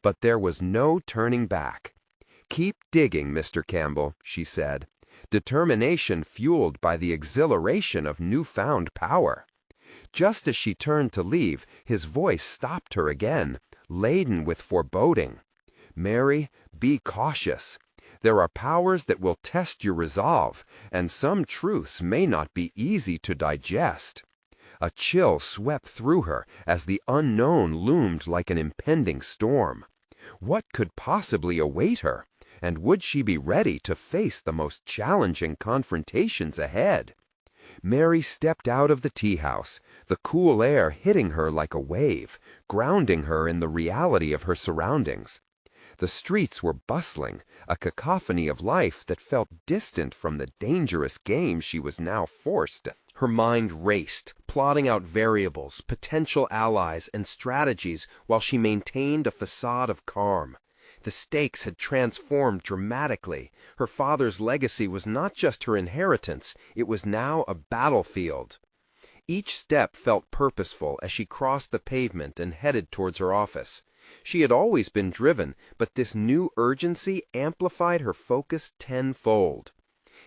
But there was no turning back. "Keep digging, Mr. Campbell," she said, determination fueled by the exhilaration of newfound power. Just as she turned to leave, his voice stopped her again, laden with foreboding. "Mary, be cautious. There are powers that will test your resolve, and some truths may not be easy to digest." A chill swept through her as the unknown loomed like an impending storm. What could possibly await her, and would she be ready to face the most challenging confrontations ahead? Mary stepped out of the tea-house, the cool air hitting her like a wave, grounding her in the reality of her surroundings. The streets were bustling, a cacophony of life that felt distant from the dangerous game she was now forced. Her mind raced, plotting out variables, potential allies, and strategies while she maintained a facade of calm. The stakes had transformed dramatically. Her father's legacy was not just her inheritance, it was now a battlefield. Each step felt purposeful as she crossed the pavement and headed towards her office. She had always been driven, but this new urgency amplified her focus tenfold.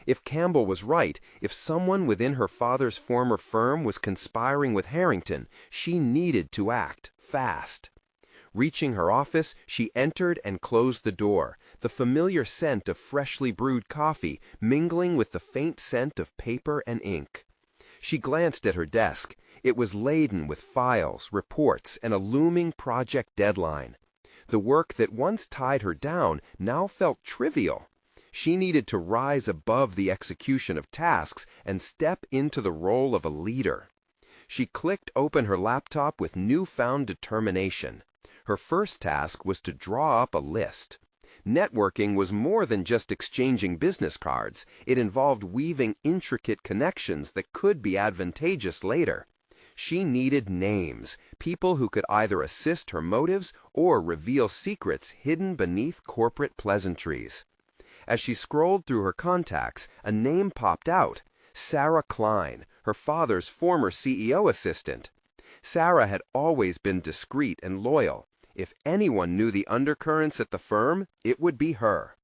If Campbell was right, if someone within her father's former firm was conspiring with Harrington, she needed to act fast. Reaching her office, she entered and closed the door, the familiar scent of freshly brewed coffee mingling with the faint scent of paper and ink. She glanced at her desk. It was laden with files, reports, and a looming project deadline. The work that once tied her down now felt trivial. She needed to rise above the execution of tasks and step into the role of a leader. She clicked open her laptop with newfound determination. Her first task was to draw up a list. Networking was more than just exchanging business cards. It involved weaving intricate connections that could be advantageous later. She needed names, people who could either assist her motives or reveal secrets hidden beneath corporate pleasantries. As she scrolled through her contacts, a name popped out: Sarah Klein, her father's former CEO assistant. Sarah had always been discreet and loyal. If anyone knew the undercurrents at the firm, it would be her.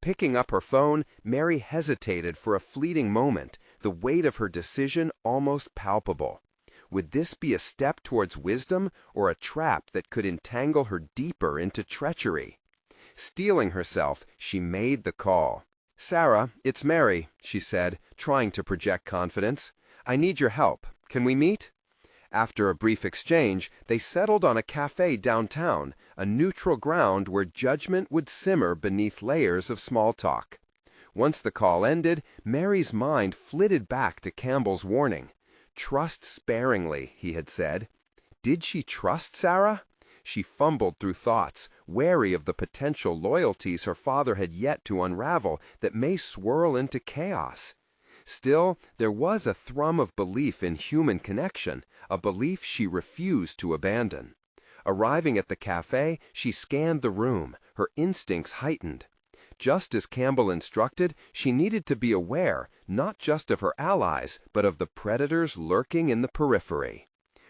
Picking up her phone, Mary hesitated for a fleeting moment, the weight of her decision almost palpable. Would this be a step towards wisdom or a trap that could entangle her deeper into treachery? Steeling herself, she made the call. "Sarah, it's Mary," she said, trying to project confidence. "I need your help. Can we meet?" After a brief exchange, they settled on a cafe downtown, a neutral ground where judgment would simmer beneath layers of small talk. Once the call ended, Mary's mind flitted back to Campbell's warning. "Trust sparingly," he had said. Did she trust Sarah? She fumbled through thoughts, wary of the potential loyalties her father had yet to unravel that may swirl into chaos. Still, there was a thrum of belief in human connection, a belief she refused to abandon. Arriving at the cafe, she scanned the room, her instincts heightened. Just as Campbell instructed, she needed to be aware, not just of her allies, but of the predators lurking in the periphery.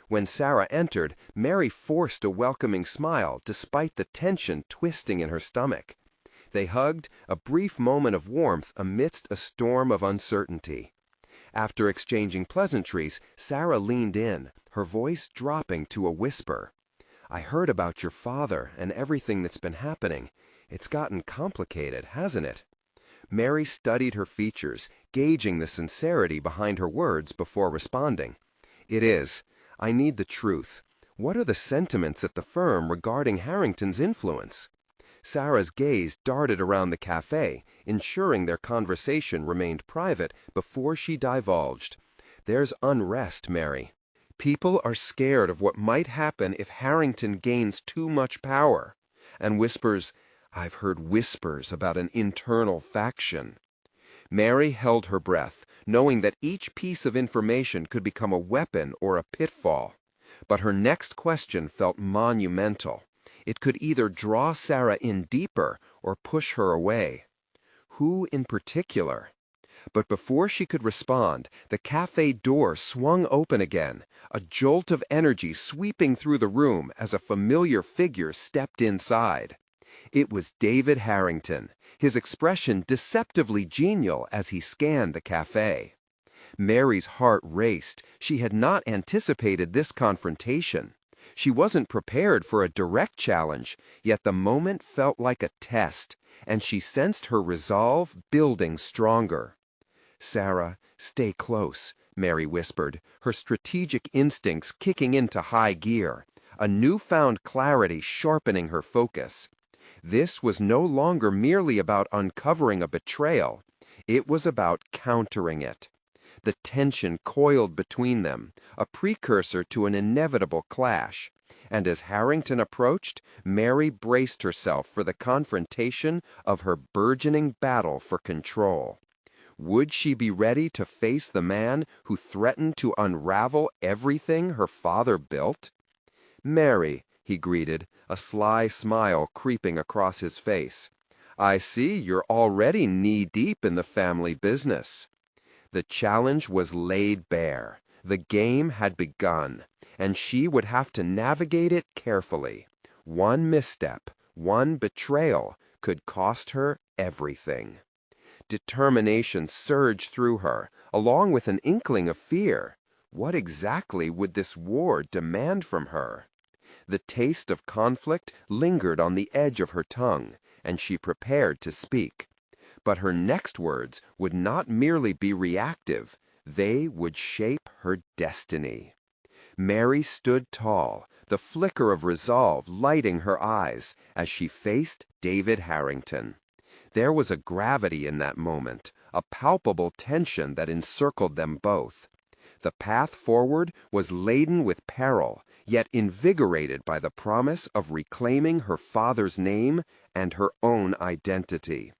When Sarah entered, Mary forced a welcoming smile despite the tension twisting in her stomach. They hugged, a brief moment of warmth amidst a storm of uncertainty. After exchanging pleasantries, Sarah leaned in, her voice dropping to a whisper. "I heard about your father and everything that's been happening. It's gotten complicated, hasn't it?" Mary studied her features, gauging the sincerity behind her words before responding. "It is. I need the truth. What are the sentiments at the firm regarding Harrington's influence?" Sarah's gaze darted around the cafe, ensuring their conversation remained private before she divulged. "There's unrest, Mary. People are scared of what might happen if Harrington gains too much power. And I've heard whispers about an internal faction." Mary held her breath, knowing that each piece of information could become a weapon or a pitfall. But her next question felt monumental. It could either draw Sarah in deeper or push her away. Who in particular? But before she could respond, the cafe door swung open again, a jolt of energy sweeping through the room as a familiar figure stepped inside. It was David Harrington, his expression deceptively genial as he scanned the cafe. Mary's heart raced. She had not anticipated this confrontation. She wasn't prepared for a direct challenge, yet the moment felt like a test, and she sensed her resolve building stronger. "Sarah, stay close," Mary whispered, her strategic instincts kicking into high gear, a newfound clarity sharpening her focus. This was no longer merely about uncovering a betrayal. It was about countering it. The tension coiled between them, a precursor to an inevitable clash. And as Harrington approached, Mary braced herself for the confrontation of her burgeoning battle for control. Would she be ready to face the man who threatened to unravel everything her father built? "Mary," he greeted, a sly smile creeping across his face. "I see you're already knee-deep in the family business." The challenge was laid bare. The game had begun, and she would have to navigate it carefully. One misstep, one betrayal, could cost her everything. Determination surged through her, along with an inkling of fear. What exactly would this war demand from her? The taste of conflict lingered on the edge of her tongue, and she prepared to speak. But her next words would not merely be reactive, they would shape her destiny. Mary stood tall, the flicker of resolve lighting her eyes as she faced David Harrington. There was a gravity in that moment, a palpable tension that encircled them both. The path forward was laden with peril, yet invigorated by the promise of reclaiming her father's name and her own identity.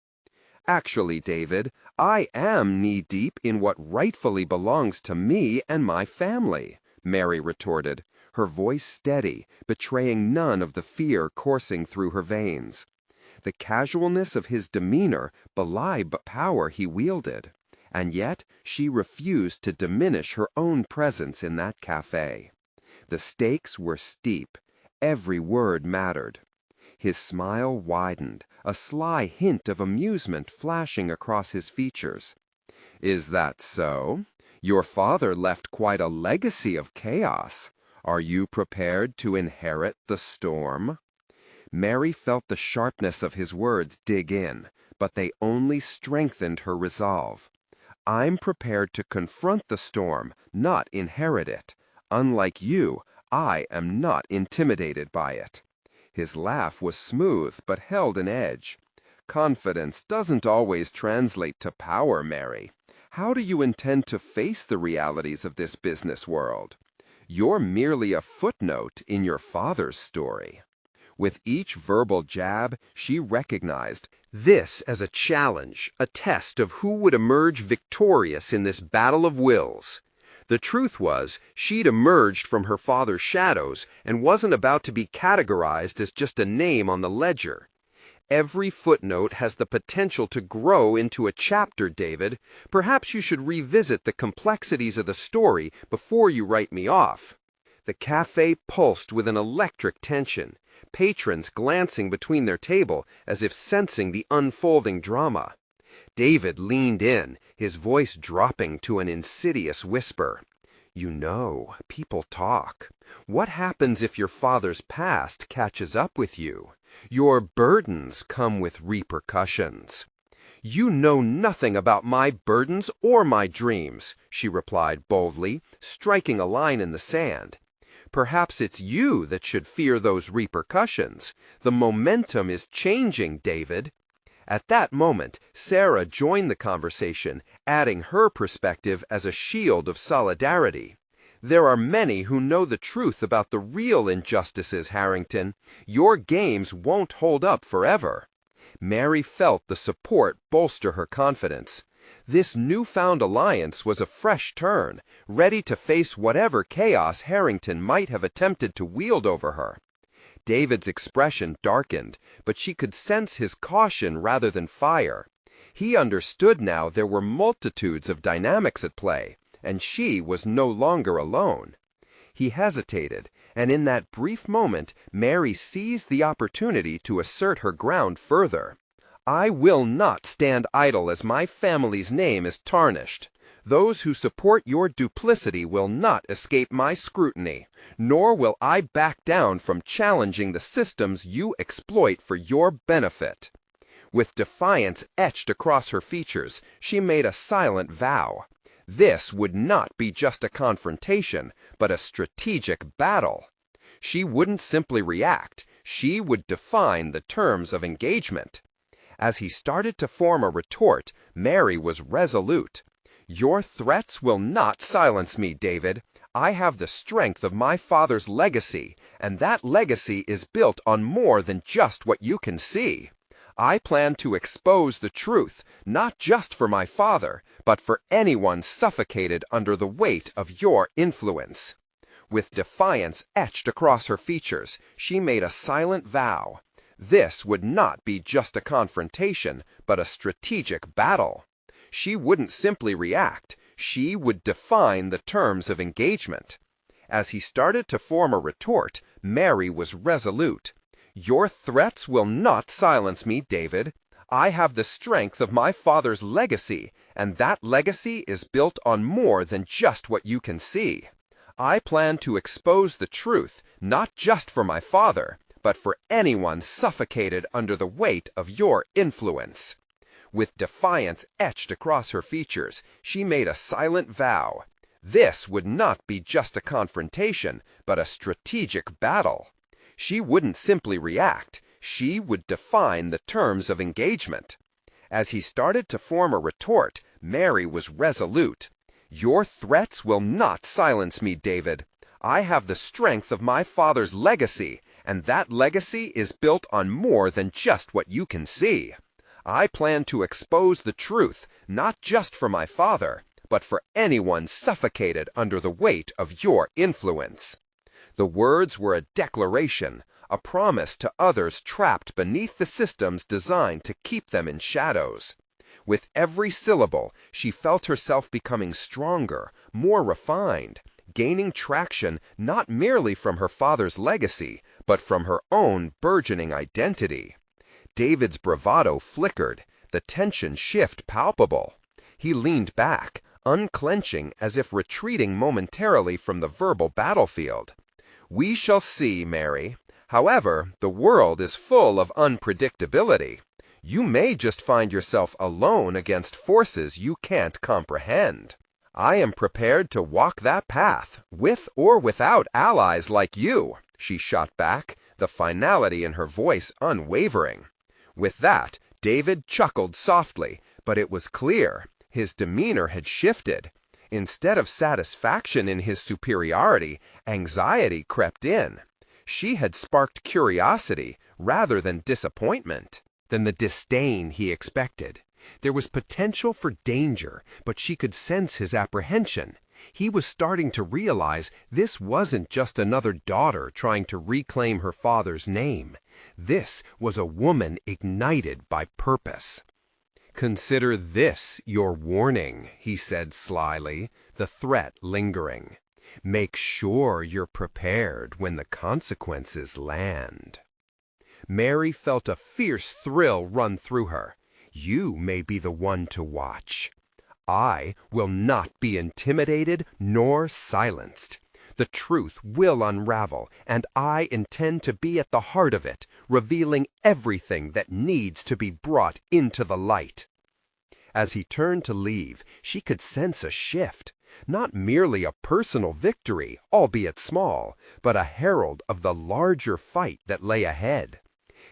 Actually, David, I am knee-deep in what rightfully belongs to me and my family, Mary retorted, her voice steady, betraying none of the fear coursing through her veins. The casualness of his demeanor belied the power he wielded, and yet she refused to diminish her own presence in that cafe. The stakes were steep. Every word mattered. His smile widened, a sly hint of amusement flashing across his features. Is that so? Your father left quite a legacy of chaos. Are you prepared to inherit the storm? Mary felt the sharpness of his words dig in, but they only strengthened her resolve. I'm prepared to confront the storm, not inherit it. Unlike you, I am not intimidated by it. His laugh was smooth but held an edge. Confidence doesn't always translate to power, Mary. How do you intend to face the realities of this business world? You're merely a footnote in your father's story. With each verbal jab, she recognized this as a challenge, a test of who would emerge victorious in this battle of wills. The truth was, she'd emerged from her father's shadows and wasn't about to be categorized as just a name on the ledger. Every footnote has the potential to grow into a chapter, David. Perhaps you should revisit the complexities of the story before you write me off. The cafe pulsed with an electric tension, patrons glancing between their table as if sensing the unfolding drama. David leaned in, his voice dropping to an insidious whisper. You know, people talk. What happens if your father's past catches up with you? Your burdens come with repercussions. You know nothing about my burdens or my dreams, she replied boldly, striking a line in the sand. Perhaps it's you that should fear those repercussions. The momentum is changing, David. At that moment, Sarah joined the conversation, adding her perspective as a shield of solidarity. There are many who know the truth about the real injustices, Harrington. Your games won't hold up forever. Mary felt the support bolster her confidence. This newfound alliance was a fresh turn, ready to face whatever chaos Harrington might have attempted to wield over her. David's expression darkened, but she could sense his caution rather than fire. He understood now there were multitudes of dynamics at play, and she was no longer alone. He hesitated, and in that brief moment, Mary seized the opportunity to assert her ground further. I will not stand idle as my family's name is tarnished. Those who support your duplicity will not escape my scrutiny, nor will I back down from challenging the systems you exploit for your benefit. With defiance etched across her features, she made a silent vow. This would not be just a confrontation, but a strategic battle. She wouldn't simply react, she would define the terms of engagement. As he started to form a retort, Mary was resolute. Your threats will not silence me, David. I have the strength of my father's legacy, and that legacy is built on more than just what you can see. I plan to expose the truth, not just for my father, but for anyone suffocated under the weight of your influence. With defiance etched across her features, she made a silent vow. This would not be just a confrontation, but a strategic battle. She wouldn't simply react, she would define the terms of engagement. As he started to form a retort, Mary was resolute. Your threats will not silence me, David. I have the strength of my father's legacy, and that legacy is built on more than just what you can see. I plan to expose the truth, not just for my father, but for anyone suffocated under the weight of your influence." With defiance etched across her features, she made a silent vow. This would not be just a confrontation, but a strategic battle. She wouldn't simply react, she would define the terms of engagement. As he started to form a retort, Mary was resolute. "Your threats will not silence me, David. I have the strength of my father's legacy, and that legacy is built on more than just what you can see. I plan to expose the truth, not just for my father, but for anyone suffocated under the weight of your influence." The words were a declaration, a promise to others trapped beneath the systems designed to keep them in shadows. With every syllable, she felt herself becoming stronger, more refined, gaining traction not merely from her father's legacy, but from her own burgeoning identity. David's bravado flickered, the tension shift palpable. He leaned back, unclenching as if retreating momentarily from the verbal battlefield. "We shall see, Mary. However, the world is full of unpredictability. You may just find yourself alone against forces you can't comprehend. I am prepared to walk that path, with or without allies like you," she shot back, the finality in her voice unwavering. With that, David chuckled softly, but it was clear his demeanor had shifted. Instead of satisfaction in his superiority, anxiety crept in. She had sparked curiosity rather than disappointment, than the disdain he expected. There was potential for danger, but she could sense his apprehension. He was starting to realize this wasn't just another daughter trying to reclaim her father's name. This was a woman ignited by purpose. "Consider this your warning," he said slyly, the threat lingering. "Make sure you're prepared when the consequences land." Mary felt a fierce thrill run through her. You may be the one to watch. I will not be intimidated nor silenced. The truth will unravel, and I intend to be at the heart of it, revealing everything that needs to be brought into the light. As he turned to leave, she could sense a shift. Not merely a personal victory, albeit small, but a herald of the larger fight that lay ahead.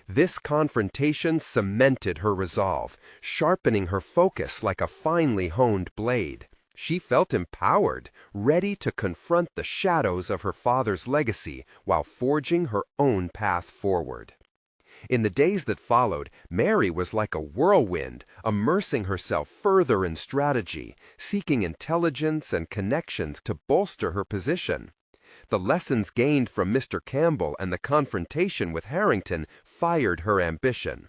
This confrontation cemented her resolve, sharpening her focus like a finely honed blade. She felt empowered, ready to confront the shadows of her father's legacy while forging her own path forward. In the days that followed, Mary was like a whirlwind, immersing herself further in strategy, seeking intelligence and connections to bolster her position. The lessons gained from Mr. Campbell and the confrontation with Harrington fired her ambition.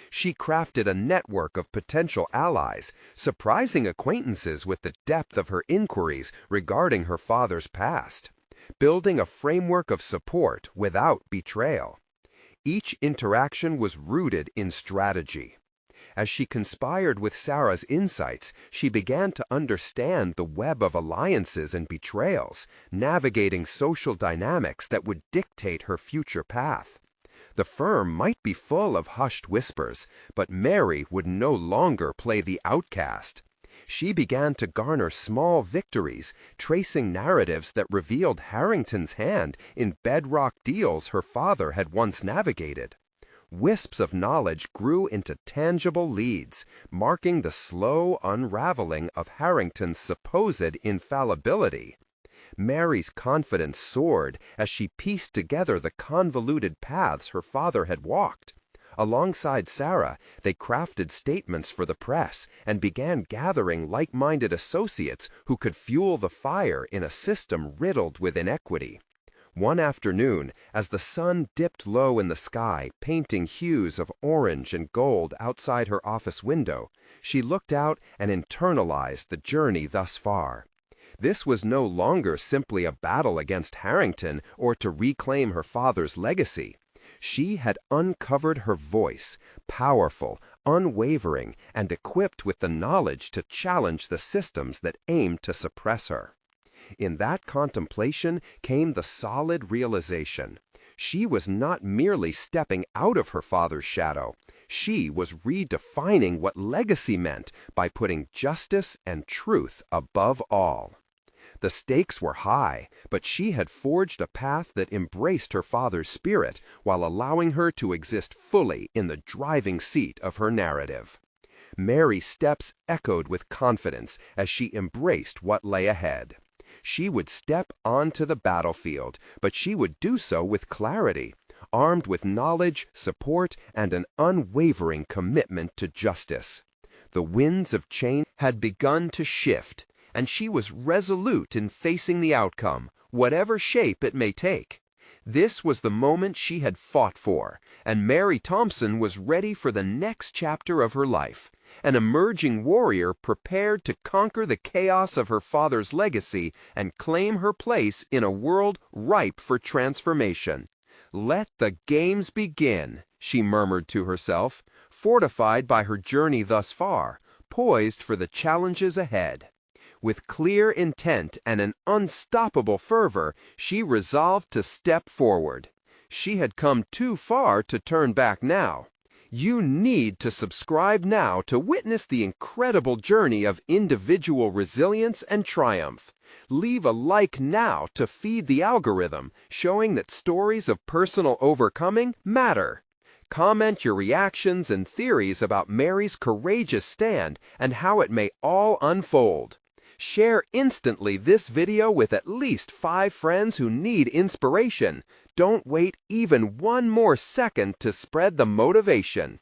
She crafted a network of potential allies, surprising acquaintances with the depth of her inquiries regarding her father's past, building a framework of support without betrayal. Each interaction was rooted in strategy. As she conspired with Sarah's insights, she began to understand the web of alliances and betrayals, navigating social dynamics that would dictate her future path. The firm might be full of hushed whispers, but Mary would no longer play the outcast. She began to garner small victories, tracing narratives that revealed Harrington's hand in bedrock deals her father had once navigated. Wisps of knowledge grew into tangible leads, marking the slow unraveling of Harrington's supposed infallibility. Mary's confidence soared as she pieced together the convoluted paths her father had walked. Alongside Sarah, they crafted statements for the press and began gathering like-minded associates who could fuel the fire in a system riddled with inequity. One afternoon, as the sun dipped low in the sky, painting hues of orange and gold outside her office window, she looked out and internalized the journey thus far. This was no longer simply a battle against Harrington or to reclaim her father's legacy. She had uncovered her voice, powerful, unwavering, and equipped with the knowledge to challenge the systems that aimed to suppress her. In that contemplation came the solid realization. She was not merely stepping out of her father's shadow. She was redefining what legacy meant by putting justice and truth above all. The stakes were high, but she had forged a path that embraced her father's spirit while allowing her to exist fully in the driving seat of her narrative. Mary's steps echoed with confidence as she embraced what lay ahead. She would step onto the battlefield, but she would do so with clarity, armed with knowledge, support, and an unwavering commitment to justice. The winds of change had begun to shift, and she was resolute in facing the outcome, whatever shape it may take. This was the moment she had fought for, and Mary Thompson was ready for the next chapter of her life, an emerging warrior prepared to conquer the chaos of her father's legacy and claim her place in a world ripe for transformation. "Let the games begin," she murmured to herself, fortified by her journey thus far, poised for the challenges ahead. With clear intent and an unstoppable fervor, she resolved to step forward. She had come too far to turn back now. You need to subscribe now to witness the incredible journey of individual resilience and triumph. Leave a like now to feed the algorithm, showing that stories of personal overcoming matter. Comment your reactions and theories about Mary's courageous stand and how it may all unfold. Share instantly this video with at least 5 friends who need inspiration. Don't wait even one more second to spread the motivation.